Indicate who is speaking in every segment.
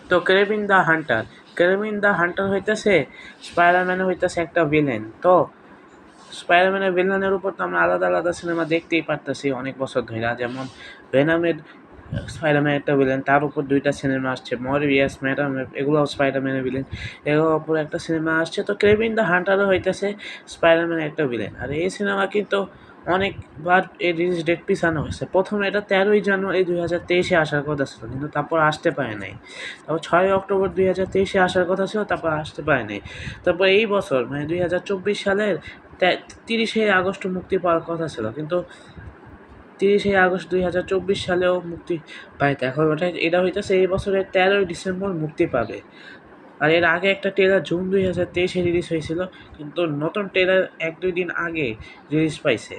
Speaker 1: তো craving the Hunter হইতেছে Spiderman হইতেছে একটা ভিলেন। তো স্পাইডারম্যানের ভিলেনের উপর তো আমরা আলাদা আলাদা সিনেমা দেখতেই পারতেছি অনেক বছর ধরে, যেমন ভেনামের স্পাইডারম্যান একটা ভিলেন, তার উপর 2টা সিনেমা আসছে, মরবিয়াস, ম্যাডাম, এগুলোও স্পাইডারম্যানের ভিলেন, এগুলোর উপর একটা সিনেমা আসছে। তো ক্রেভিন দ্য হান্টারও হইতেছে স্পাইডারম্যানের একটা ভিলেন। আর এই সিনেমা কিন্তু অনেকবার এর রিলিজ ডেট পিছানো হয়েছে। প্রথমে এটা 13ই জানুয়ারি 2023-এ আসার কথা ছিল, কিন্তু তারপর আসতে পারে নাই। তারপর 6ই অক্টোবর 2023-এ আসার কথা ছিল, তারপর আসতে পারে নাই। তারপর এই বছর মানে 2024 সালের 30শে আগস্ট মুক্তি পাওয়ার কথা ছিল, কিন্তু 30শে আগস্ট 2024 সালেও মুক্তি পায়। এখন এটা হইতেছে এই বছরের 13ই ডিসেম্বর মুক্তি পাবে। আর এর আগে একটা ট্রেলার জুন 2023-এ রিলিজ হয়েছিল, কিন্তু নতুন ট্রেলার 1-2 দিন আগে রিলিজ পাইছে।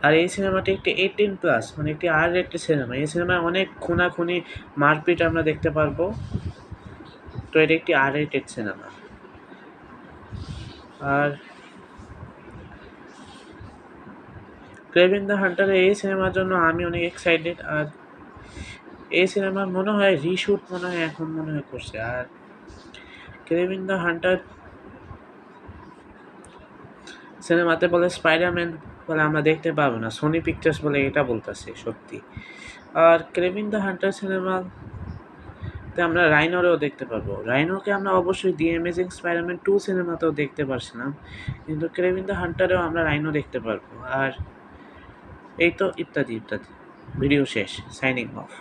Speaker 1: আর এই সিনেমাটি একটি 18+ মানে একটি আর রেটেড সিনেমা। এই সিনেমায় অনেক খুনাখুনি, মারপিট আমরা দেখতে পারবো। তো এটা একটি আর rated cinema. R craving the হান্টারের এই সিনেমার জন্য আমি অনেক এক্সাইটেড। আর এই সিনেমার মনে হয় রিশুট এখন করছে। আর ক্রেভিন দ্য হান্টার সিনেমাতে বলে স্পাইডারম্যান বলে আমরা দেখতে পাবো না, সোনি পিকচার্স বলে এটা বলতেছে সত্যি। আর ক্রেভিন দ্য হান্টার সিনেমাতে আমরা রাইনোরেও দেখতে পারবো। রাইনোকে আমরা অবশ্যই দি অ্যামেজিং স্পাইডারম্যান 2 সিনেমাতেও দেখতে পারছিলাম, কিন্তু ক্রেভিন দ্য হান্টারেও আমরা রাইনো দেখতে পারবো। আর এই তো ইত্যাদি ইত্যাদি। ভিডিও শেষ, সাইনিং অফ।